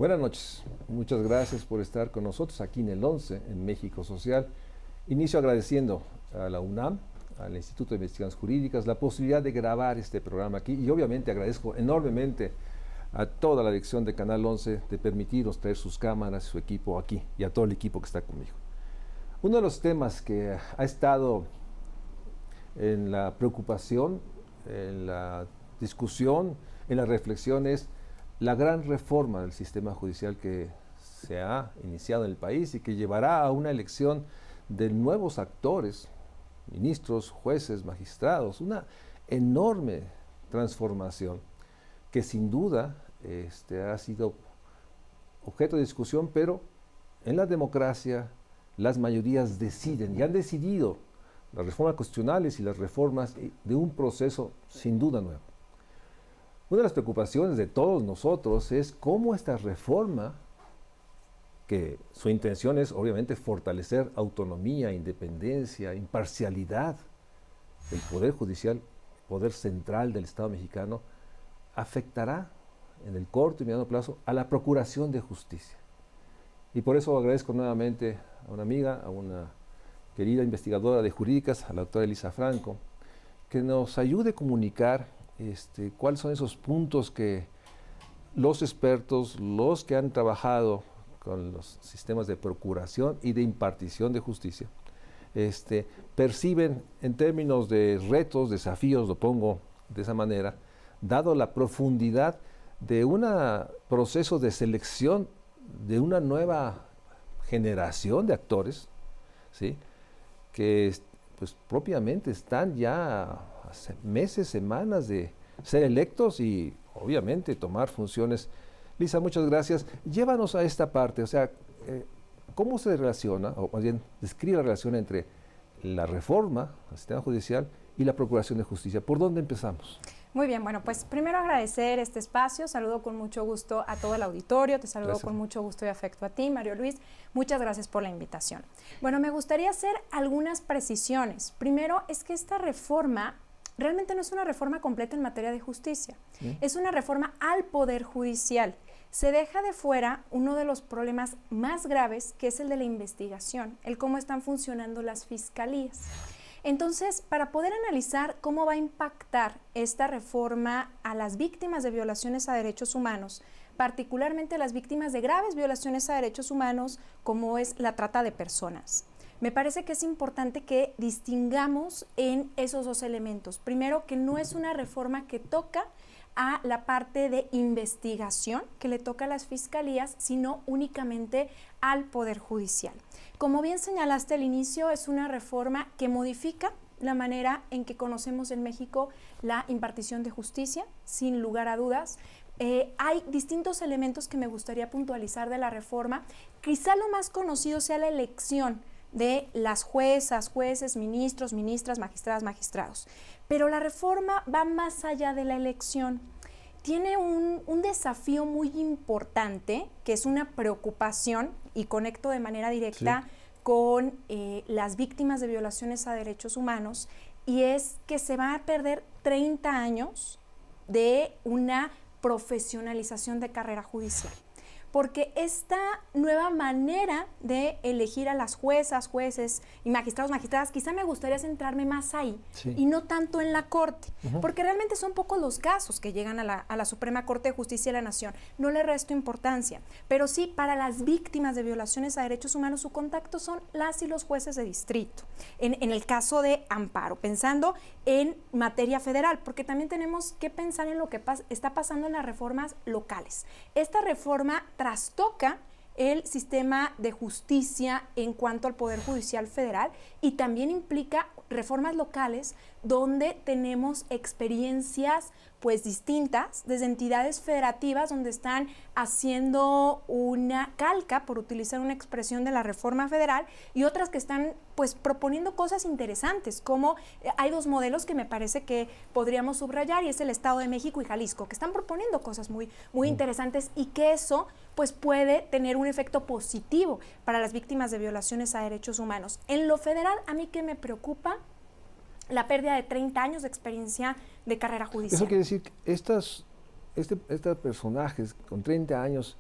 Buenas noches, muchas gracias por estar con nosotros aquí en el 11, en México Social. Inicio agradeciendo a la UNAM, al Instituto de Investigaciones Jurídicas, la posibilidad de grabar este programa aquí y obviamente agradezco enormemente a toda la dirección de Canal 11 de permitirnos traer sus cámaras, su equipo aquí y a todo el equipo que está conmigo. Uno de los temas que ha estado en la preocupación, en la discusión, en la reflexión es la gran reforma del sistema judicial que se ha iniciado en el país y que llevará a una elección de nuevos actores, ministros, jueces, magistrados, una enorme transformación que sin duda ha sido objeto de discusión, pero en la democracia las mayorías deciden y han decidido las reformas constitucionales y las reformas de un proceso sin duda nuevo. Una de las preocupaciones de todos nosotros es cómo esta reforma, que su intención es obviamente fortalecer autonomía, independencia, imparcialidad del Poder Judicial, poder central del Estado mexicano, afectará en el corto y mediano plazo a la Procuración de Justicia. Y por eso agradezco nuevamente a una amiga, a una querida investigadora de jurídicas, a la doctora Elisa Franco, que nos ayude a comunicar cuáles son esos puntos que los expertos, los que han trabajado con los sistemas de procuración y de impartición de justicia, perciben en términos de retos, desafíos, lo pongo de esa manera, dado la profundidad de un proceso de selección de una nueva generación de actores, ¿sí?, que pues propiamente están ya hace meses, semanas de ser electos y obviamente tomar funciones. Lisa, muchas gracias. Llévanos a esta parte, o sea, ¿cómo se relaciona, o más bien describe la relación entre la reforma al sistema judicial y la Procuración de Justicia? ¿Por dónde empezamos? Muy bien, bueno, pues primero agradecer este espacio, saludo con mucho gusto a todo el auditorio, te saludo con mucho gusto y afecto a ti, Mario Luis, muchas gracias por la invitación. Bueno, me gustaría hacer algunas precisiones. Primero, es que esta reforma realmente no es una reforma completa en materia de justicia, es una reforma al Poder Judicial. Se deja de fuera uno de los problemas más graves, que es el de la investigación, el cómo están funcionando las fiscalías. Entonces, para poder analizar cómo va a impactar esta reforma a las víctimas de violaciones a derechos humanos, particularmente a las víctimas de graves violaciones a derechos humanos, como es la trata de personas, me parece que es importante que distingamos en esos dos elementos. Primero, que no es una reforma que toca a la parte de investigación que le toca a las fiscalías, sino únicamente al Poder Judicial. Como bien señalaste al inicio, es una reforma que modifica la manera en que conocemos en México la impartición de justicia, sin lugar a dudas. Hay distintos elementos que me gustaría puntualizar de la reforma. Quizá lo más conocido sea la elección de las juezas, jueces, ministros, ministras, magistradas, magistrados. Pero la reforma va más allá de la elección. Tiene un desafío muy importante, que es una preocupación, y conecto de manera directa con las víctimas de violaciones a derechos humanos, y es que se va a perder 30 años de una profesionalización de carrera judicial. Porque esta nueva manera de elegir a las juezas, jueces y magistrados, magistradas, quizá me gustaría centrarme más ahí y no tanto en la Corte, porque realmente son pocos los casos que llegan a la Suprema Corte de Justicia de la Nación. No le resto importancia, pero sí para las víctimas de violaciones a derechos humanos, su contacto son las y los jueces de distrito. En el caso de amparo, pensando en materia federal, porque también tenemos que pensar en lo que está pasando en las reformas locales. Esta reforma trastoca el sistema de justicia en cuanto al Poder Judicial Federal y también implica reformas locales donde tenemos experiencias pues distintas desde entidades federativas donde están haciendo una calca, por utilizar una expresión de la reforma federal, y otras que están pues proponiendo cosas interesantes, como hay dos modelos que me parece que podríamos subrayar, y es el Estado de México y Jalisco, que están proponiendo cosas muy interesantes, y que eso pues puede tener un efecto positivo para las víctimas de violaciones a derechos humanos. En lo federal, a mí que me preocupa la pérdida de 30 años de experiencia de carrera judicial. Eso quiere decir que estos personajes con 30 años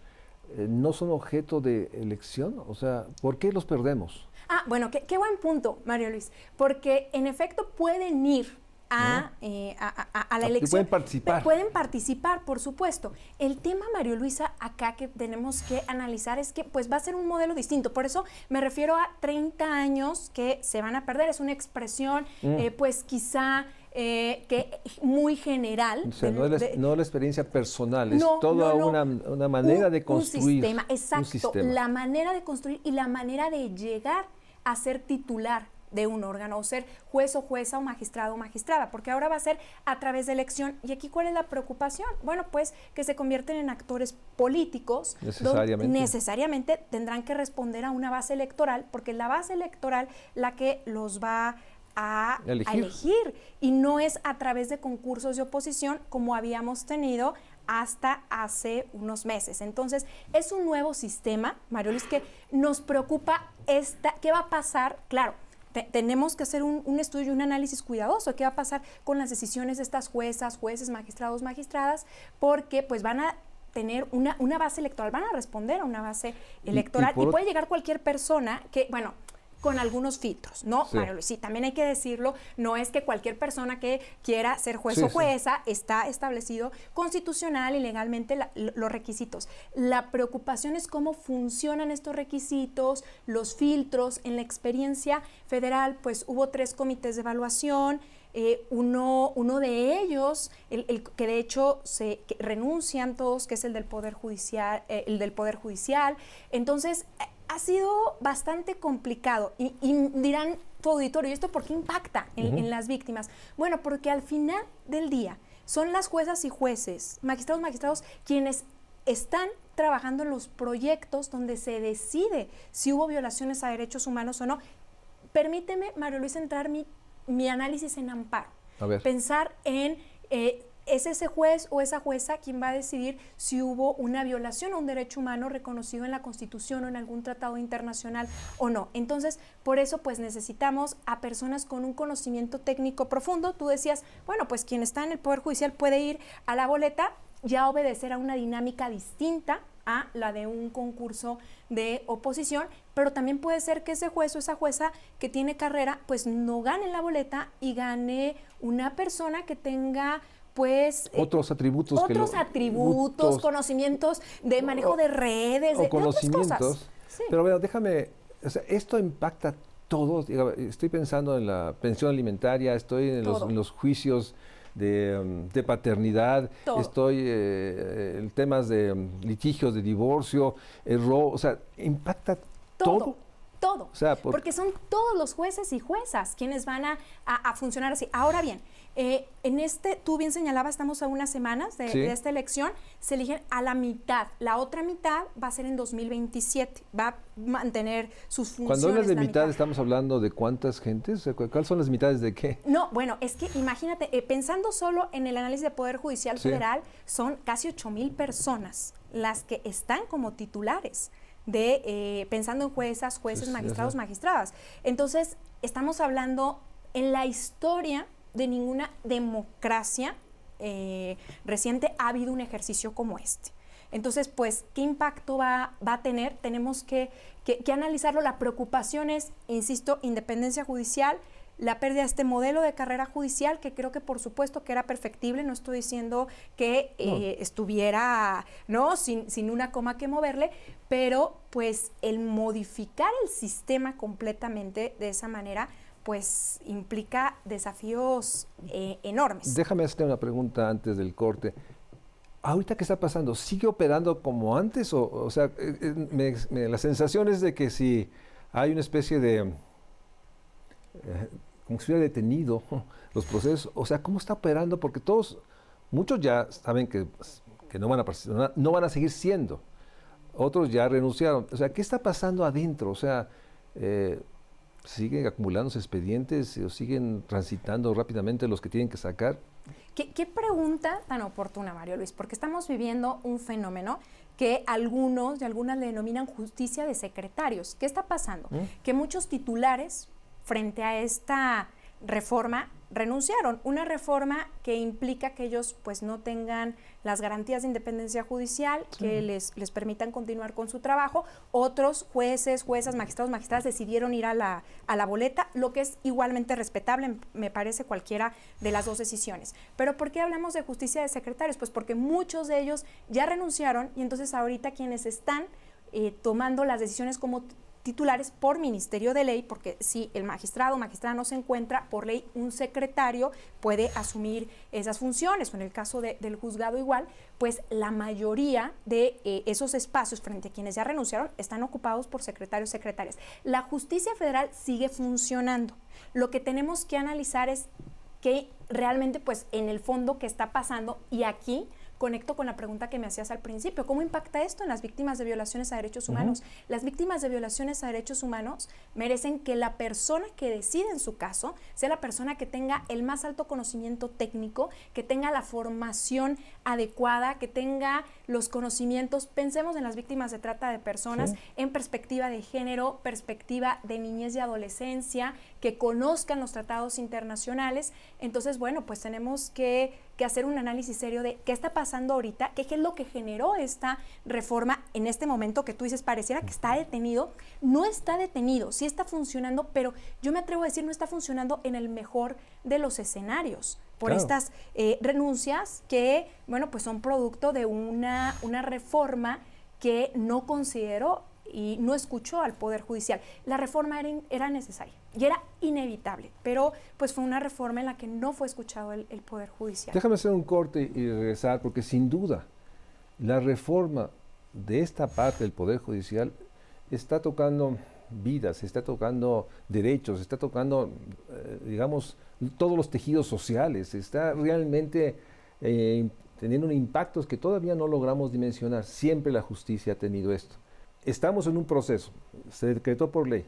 no son objeto de elección? O sea, ¿por qué los perdemos? Bueno, qué buen punto, Mario Luis, porque en efecto pueden ir a la elección. Pueden participar. Pueden participar, por supuesto. El tema, Mario Luisa, acá que tenemos que analizar es que pues va a ser un modelo distinto. Por eso me refiero a 30 años que se van a perder. Es una expresión, pues quizá que muy general. O sea, no la experiencia personal, es toda una manera de construir. Un sistema, exacto. La manera de construir y la manera de llegar a ser titular de un órgano, o ser juez o jueza o magistrado o magistrada, porque ahora va a ser a través de elección. ¿Y aquí cuál es la preocupación? Bueno, pues que se convierten en actores políticos. Necesariamente tendrán que responder a una base electoral, porque es la base electoral la que los va a elegir, y no es a través de concursos de oposición como habíamos tenido hasta hace unos meses. Entonces, es un nuevo sistema, Mario Luis, que nos preocupa ¿qué va a pasar? Claro, tenemos que hacer un estudio y un análisis cuidadoso. ¿Qué va a pasar con las decisiones de estas juezas, jueces, magistrados, magistradas? Porque pues van a tener una base electoral, van a responder a una base electoral y puede llegar cualquier persona que, bueno, con algunos filtros, ¿no, Mario Luis? Sí, también hay que decirlo, no es que cualquier persona que quiera ser juez o jueza, está establecido constitucional y legalmente los requisitos. La preocupación es cómo funcionan estos requisitos, los filtros. En la experiencia federal, pues hubo 3 comités de evaluación, uno de ellos, el que de hecho que renuncian todos, que es el del Poder Judicial, Entonces, ha sido bastante complicado y dirán tu auditorio, ¿y esto por qué impacta en las víctimas? Bueno, porque al final del día son las juezas y jueces, magistrados, quienes están trabajando en los proyectos donde se decide si hubo violaciones a derechos humanos o no. Permíteme, Mario Luis, entrar mi análisis en amparo. Pensar en es ese juez o esa jueza quien va a decidir si hubo una violación a un derecho humano reconocido en la Constitución o en algún tratado internacional o no. Entonces, por eso pues necesitamos a personas con un conocimiento técnico profundo. Tú decías, bueno, pues quien está en el Poder Judicial puede ir a la boleta, ya obedecer a una dinámica distinta a la de un concurso de oposición, pero también puede ser que ese juez o esa jueza que tiene carrera pues no gane la boleta y gane una persona que tenga pues otros atributos, conocimientos de manejo de redes, de otras cosas. Sí. Pero bueno, déjame, o sea, esto impacta todo. Estoy pensando en la pensión alimentaria, estoy en los juicios de paternidad, estoy en temas de litigios de divorcio, o sea, impacta todo. Todo, o sea, porque son todos los jueces y juezas quienes van a funcionar así. Ahora bien, tú bien señalabas, estamos a unas semanas de esta elección, se eligen a la mitad. La otra mitad va a ser en 2027, va a mantener sus funciones. Cuando hablas de mitad, ¿estamos hablando de cuántas gentes? ¿Cuáles son las mitades de qué? No, bueno, es que imagínate, pensando solo en el análisis de Poder Judicial Federal, son casi 8,000 personas las que están como titulares pensando en juezas, jueces, magistrados, magistradas. Entonces, estamos hablando en la historia de ninguna democracia reciente ha habido un ejercicio como este. Entonces, pues, ¿qué impacto va a tener? Tenemos que analizarlo. La preocupación es, insisto, independencia judicial, la pérdida de este modelo de carrera judicial, que creo que por supuesto que era perfectible, no estoy diciendo que estuviera sin una coma que moverle, pero pues el modificar el sistema completamente de esa manera pues implica desafíos enormes. Déjame hacerte una pregunta antes del corte. ¿Ahorita qué está pasando? ¿Sigue operando como antes? O sea, la sensación es de que si hay una especie de como si hubiera detenido los procesos. O sea, ¿cómo está operando? Porque muchos ya saben que no van a participar, no van a seguir siendo. Otros ya renunciaron. O sea, ¿qué está pasando adentro? O sea, ¿siguen acumulándose expedientes o siguen transitando rápidamente los que tienen que sacar? ¿Qué pregunta tan oportuna, Mario Luis? Porque estamos viviendo un fenómeno que algunos y algunas le denominan justicia de secretarios. ¿Qué está pasando? Que muchos titulares frente a esta reforma renunciaron. Una reforma que implica que ellos pues no tengan las garantías de independencia judicial, que les permitan continuar con su trabajo. Otros jueces, juezas, magistrados, magistradas decidieron ir a la boleta, lo que es igualmente respetable, me parece, cualquiera de las dos decisiones. Pero ¿por qué hablamos de justicia de secretarios? Pues porque muchos de ellos ya renunciaron y entonces ahorita quienes están tomando las decisiones como titulares por ministerio de ley, porque si el magistrado o magistrada no se encuentra, por ley un secretario puede asumir esas funciones, o en el caso del juzgado igual, pues la mayoría de esos espacios frente a quienes ya renunciaron están ocupados por secretarios, secretarias. La justicia federal sigue funcionando. Lo que tenemos que analizar es qué realmente, pues en el fondo, qué está pasando, y aquí conecto con la pregunta que me hacías al principio. ¿Cómo impacta esto en las víctimas de violaciones a derechos humanos? Las víctimas de violaciones a derechos humanos merecen que la persona que decide en su caso sea la persona que tenga el más alto conocimiento técnico, que tenga la formación adecuada, que tenga los conocimientos. Pensemos en las víctimas de trata de personas en perspectiva de género, perspectiva de niñez y adolescencia, que conozcan los tratados internacionales. Entonces, bueno, pues tenemos que hacer un análisis serio de qué está pasando ahorita, qué es lo que generó esta reforma en este momento que tú dices, pareciera que está detenido. No está detenido, sí está funcionando, pero yo me atrevo a decir no está funcionando en el mejor de los escenarios por estas renuncias que, bueno, pues son producto de una reforma que no consideró y no escuchó al Poder Judicial. La reforma era necesaria y era inevitable, pero pues fue una reforma en la que no fue escuchado el Poder Judicial. Déjame hacer un corte y regresar, porque sin duda la reforma de esta parte del Poder Judicial está tocando vidas, está tocando derechos, está tocando, digamos, todos los tejidos sociales, está realmente teniendo un impactos que todavía no logramos dimensionar. Siempre la justicia ha tenido esto. Estamos en un proceso, se decretó por ley.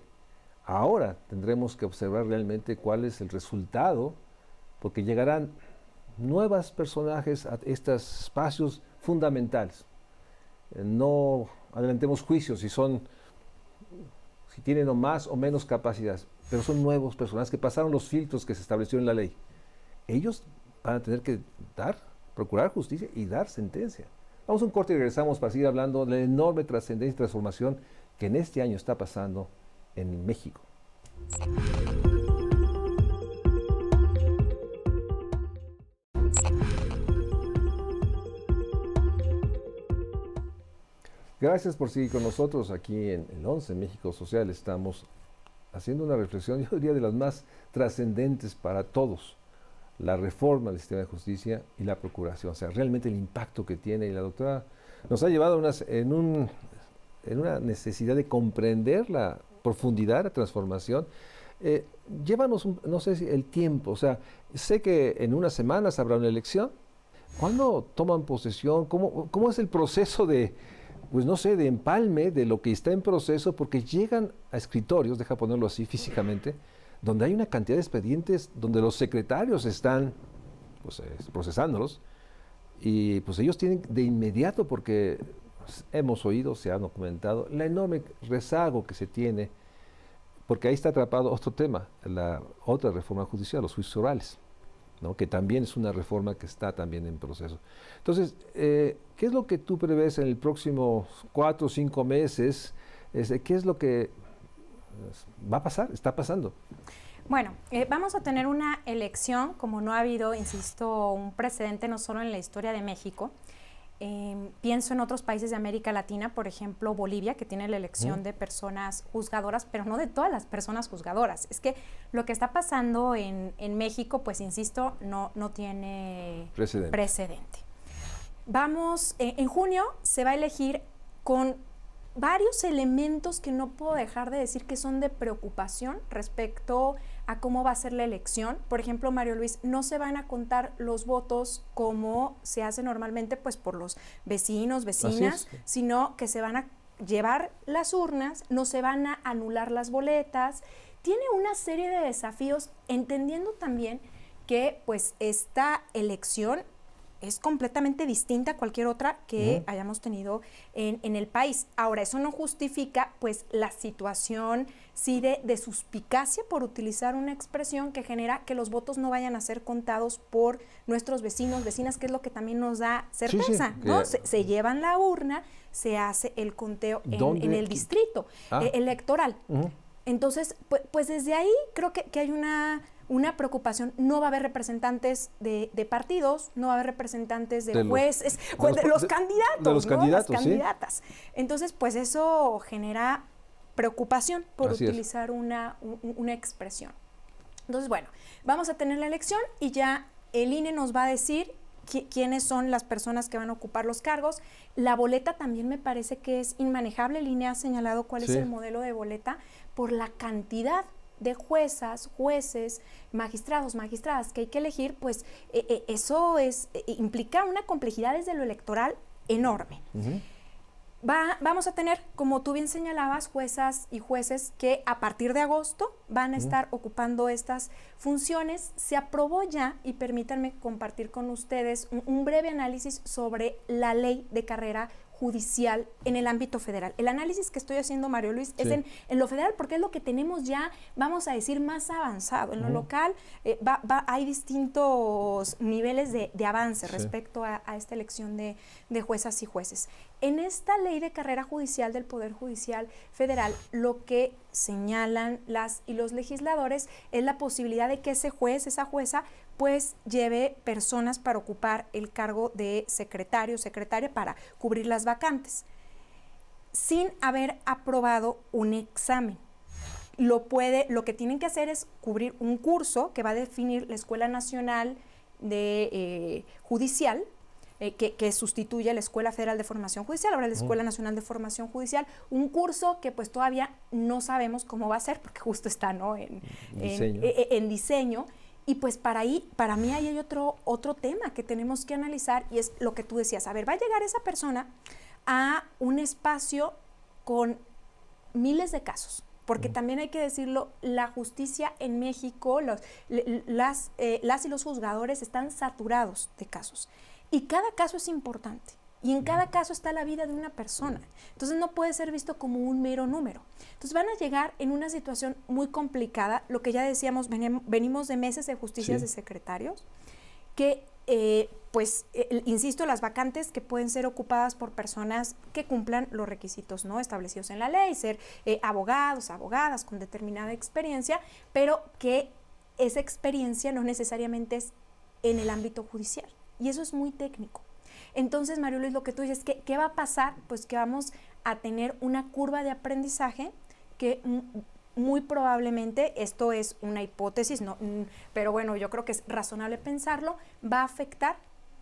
Ahora tendremos que observar realmente cuál es el resultado, porque llegarán nuevos personajes a estos espacios fundamentales. No adelantemos juicios si tienen más o menos capacidades, pero son nuevos personajes que pasaron los filtros que se estableció en la ley. Ellos van a tener que procurar justicia y dar sentencia. Vamos a un corte y regresamos para seguir hablando de la enorme trascendencia y transformación que en este año está pasando en México. Gracias por seguir con nosotros aquí en el 11 México Social. Estamos haciendo una reflexión, yo diría, de las más trascendentes para todos. La reforma del sistema de justicia y la procuración, o sea, realmente el impacto que tiene. Y la doctora nos ha llevado en una necesidad de comprender la profundidad, la transformación. Llévanos, no sé si el tiempo, o sea, sé que en unas semanas habrá una elección. ¿Cuándo toman posesión? ¿Cómo es el proceso de, pues no sé, de empalme de lo que está en proceso? Porque llegan a escritorios, deja ponerlo así físicamente, donde hay una cantidad de expedientes donde los secretarios están pues, procesándolos, y pues ellos tienen de inmediato, porque hemos oído, se ha documentado, la enorme rezago que se tiene, porque ahí está atrapado otro tema, la otra reforma judicial, los juicios orales, ¿no? Que también es una reforma que está también en proceso. Entonces, ¿qué es lo que tú prevés en el próximo 4 o 5 meses? ¿Qué es lo que va a pasar? Está pasando. Bueno, vamos a tener una elección, como no ha habido, insisto, un precedente no solo en la historia de México. Pienso en otros países de América Latina, por ejemplo Bolivia, que tiene la elección de personas juzgadoras, pero no de todas las personas juzgadoras. Es que lo que está pasando en México, pues insisto, no tiene precedente. Vamos, en junio se va a elegir con varios elementos que no puedo dejar de decir que son de preocupación respecto a cómo va a ser la elección. Por ejemplo, Mario Luis, no se van a contar los votos como se hace normalmente, pues por los vecinos, vecinas, sino que se van a llevar las urnas, no se van a anular las boletas. Tiene una serie de desafíos, entendiendo también que pues esta elección es completamente distinta a cualquier otra que hayamos tenido en el país. Ahora, eso no justifica pues la situación sí de suspicacia, por utilizar una expresión que genera que los votos no vayan a ser contados por nuestros vecinos, vecinas, que es lo que también nos da certeza, sí, ¿no? Se llevan la urna, se hace el conteo en el distrito electoral. Entonces, pues desde ahí creo que hay una preocupación. No va a haber representantes de partidos, no va a haber representantes de jueces, de los candidatos, de los candidatos, las candidatas. ¿Sí? Entonces, pues eso genera preocupación por utilizar una expresión. Entonces, bueno, vamos a tener la elección y ya el INE nos va a decir quiénes son las personas que van a ocupar los cargos. La boleta también me parece que es inmanejable. El INE ha señalado cuál es el modelo de boleta por la cantidad de juezas, jueces, magistrados, magistradas que hay que elegir. Pues eso implica una complejidad desde lo electoral enorme. Vamos a tener, como tú bien señalabas, juezas y jueces que a partir de agosto van a estar ocupando estas funciones. Se aprobó ya, y permítanme compartir con ustedes un breve análisis sobre la ley de carrera judicial en el ámbito federal. El análisis que estoy haciendo, Mario Luis, es en lo federal, porque es lo que tenemos ya, vamos a decir, más avanzado. En lo local hay distintos niveles de avance respecto a esta elección de juezas y jueces. En esta ley de carrera judicial del Poder Judicial Federal, lo que señalan las y los legisladores es la posibilidad de que ese juez, esa jueza, pues lleve personas para ocupar el cargo de secretario, secretaria, para cubrir las vacantes, sin haber aprobado un examen. Lo que tienen que hacer es cubrir un curso que va a definir la Escuela Nacional de Judicial, que sustituye a la Escuela Federal de Formación Judicial, ahora la Escuela Nacional de Formación Judicial, un curso que pues todavía no sabemos cómo va a ser, porque justo está, ¿no?, en diseño. Y pues para mí ahí hay otro tema que tenemos que analizar, y es lo que tú decías. A ver, va a llegar esa persona a un espacio con miles de casos, porque también hay que decirlo, la justicia en México, las y los juzgadores están saturados de casos, y cada caso es importante. Y en cada caso está la vida de una persona. Entonces no puede ser visto como un mero número. Entonces van a llegar en una situación muy complicada, lo que ya decíamos, venimos de meses de justicias de secretarios, que insisto, las vacantes que pueden ser ocupadas por personas que cumplan los requisitos, ¿no?, establecidos en la ley, ser abogados, abogadas con determinada experiencia, pero que esa experiencia no necesariamente es en el ámbito judicial. Y eso es muy técnico. Entonces, Mario Luis, lo que tú dices, ¿qué va a pasar? Pues que vamos a tener una curva de aprendizaje que muy probablemente, esto es una hipótesis, no, pero bueno, yo creo que es razonable pensarlo, va a afectar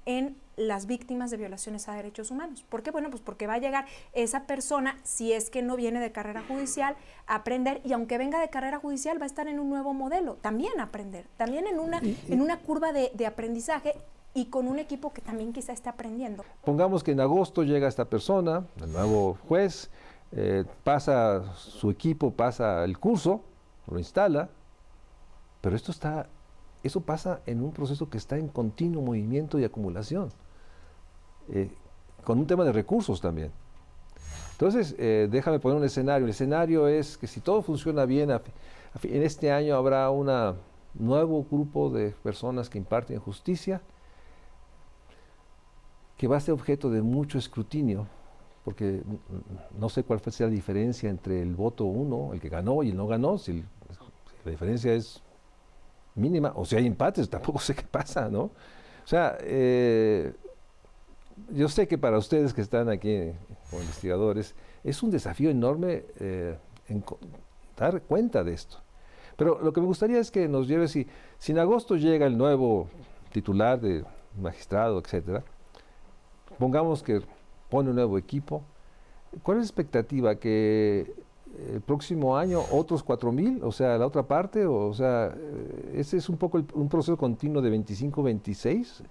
en las víctimas de violaciones a derechos humanos. ¿Por qué? Bueno, pues porque va a llegar esa persona, si es que no viene de carrera judicial, a aprender, y aunque venga de carrera judicial, va a estar en un nuevo modelo, también a aprender, también en una curva de aprendizaje, y con un equipo que también quizá esté aprendiendo. Pongamos que en agosto llega esta persona, el nuevo juez, pasa su equipo, pasa el curso, lo instala, pero eso pasa en un proceso que está en continuo movimiento y acumulación, con un tema de recursos también. Entonces, déjame poner un escenario. El escenario es que si todo funciona bien, en este año habrá un nuevo grupo de personas que imparten justicia, que va a ser objeto de mucho escrutinio, porque no sé cuál sea la diferencia entre el voto 1, el que ganó, y el no ganó, si la diferencia es mínima, o si hay empates, tampoco sé qué pasa, ¿no? O sea, yo sé que para ustedes que están aquí como investigadores, es un desafío enorme dar cuenta de esto. Pero lo que me gustaría es que nos lleve, si en agosto llega el nuevo titular de magistrado, etcétera, pongamos que pone un nuevo equipo, ¿cuál es la expectativa? ¿Que el próximo año otros 4,000, o sea, la otra parte? O sea, ese es un poco un proceso continuo de 25, 26.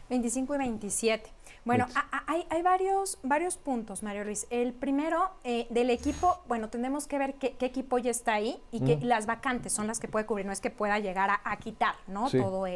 25 y 27. Bueno, hay varios puntos, Mario Luis. El primero, del equipo, bueno, tenemos que ver qué equipo ya está ahí, y que las vacantes son las que puede cubrir, no es que pueda llegar a quitar, ¿no? Sí. Todo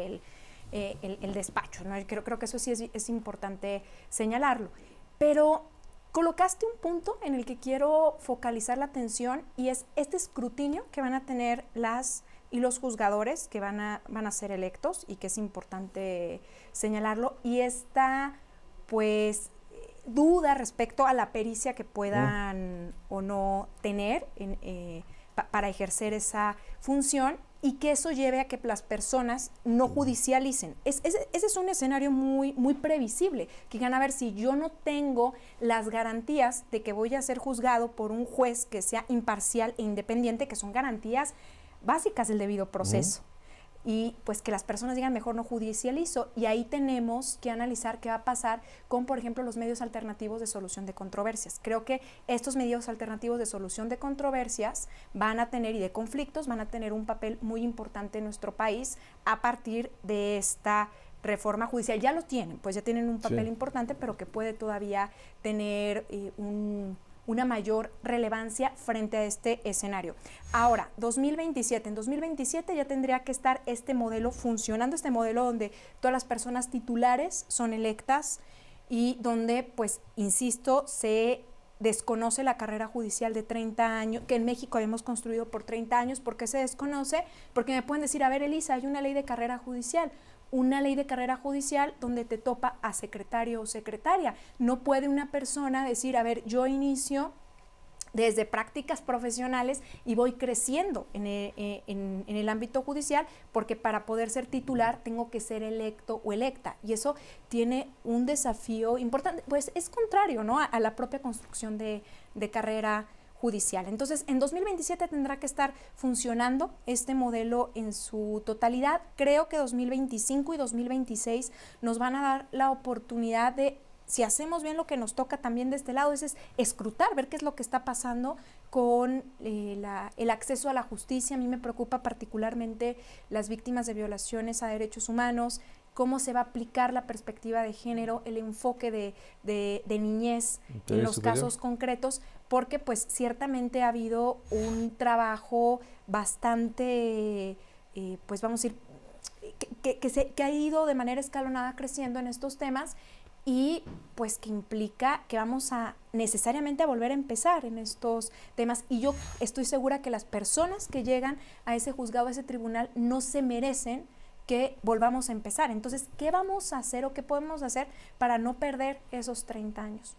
el despacho, ¿no? Creo que eso sí es importante señalarlo. Pero colocaste un punto en el que quiero focalizar la atención y es este escrutinio que van a tener las y los juzgadores que van a ser electos, y que es importante señalarlo, y esta, pues, duda respecto a la pericia que puedan o no tener para ejercer esa función, y que eso lleve a que las personas no judicialicen. Ese es un escenario muy, muy previsible, que van a ver, si yo no tengo las garantías de que voy a ser juzgado por un juez que sea imparcial e independiente, que son garantías básicas del debido proceso. Y pues que las personas digan, mejor no judicializo, y ahí tenemos que analizar qué va a pasar con, por ejemplo, los medios alternativos de solución de controversias. Creo que estos medios alternativos de solución de controversias van a tener, y de conflictos, van a tener un papel muy importante en nuestro país a partir de esta reforma judicial. Ya lo tienen, pues ya tienen un papel importante, pero que puede todavía tener una mayor relevancia frente a este escenario. Ahora, en 2027 ya tendría que estar este modelo funcionando, este modelo donde todas las personas titulares son electas y donde, pues, insisto, se desconoce la carrera judicial de 30 años, que en México hemos construido por 30 años. ¿Por qué se desconoce? Porque me pueden decir, a ver, Elisa, hay una ley de carrera judicial. Una ley de carrera judicial donde te topa a secretario o secretaria. No puede una persona decir, a ver, yo inicio desde prácticas profesionales y voy creciendo en el ámbito judicial, porque para poder ser titular tengo que ser electo o electa, y eso tiene un desafío importante, pues es contrario, ¿no?, a la propia construcción de carrera judicial. Entonces, en 2027 tendrá que estar funcionando este modelo en su totalidad. Creo que 2025 y 2026 nos van a dar la oportunidad de, si hacemos bien lo que nos toca también de este lado, es escrutar, ver qué es lo que está pasando con el acceso a la justicia. A mí me preocupa particularmente las víctimas de violaciones a derechos humanos, cómo se va a aplicar la perspectiva de género, el enfoque de niñez en los casos concretos, porque pues ciertamente ha habido un trabajo bastante, pues vamos a decir, que ha ido de manera escalonada creciendo en estos temas, y pues que implica que vamos a necesariamente a volver a empezar en estos temas, y yo estoy segura que las personas que llegan a ese juzgado, a ese tribunal, no se merecen que volvamos a empezar. Entonces, ¿qué vamos a hacer o qué podemos hacer para no perder esos 30 años?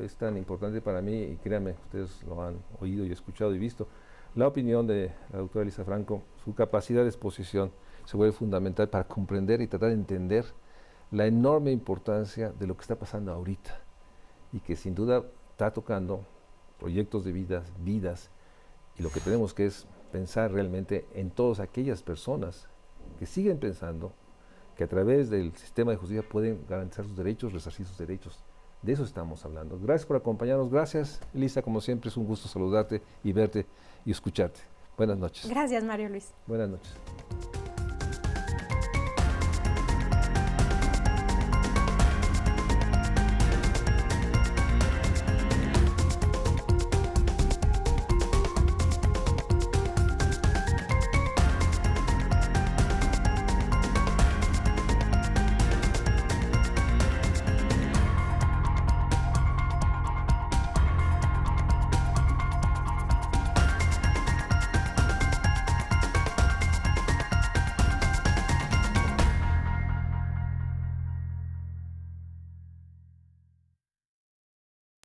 Es tan importante para mí, y créanme, ustedes lo han oído y escuchado y visto, la opinión de la doctora Elisa Franco, su capacidad de exposición se vuelve fundamental para comprender y tratar de entender la enorme importancia de lo que está pasando ahorita, y que sin duda está tocando proyectos de vidas, y lo que tenemos que es pensar realmente en todas aquellas personas que siguen pensando que a través del sistema de justicia pueden garantizar sus derechos, resarcir sus derechos. De eso estamos hablando. Gracias por acompañarnos. Gracias, Elisa. Como siempre, es un gusto saludarte y verte y escucharte. Buenas noches. Gracias, Mario Luis. Buenas noches.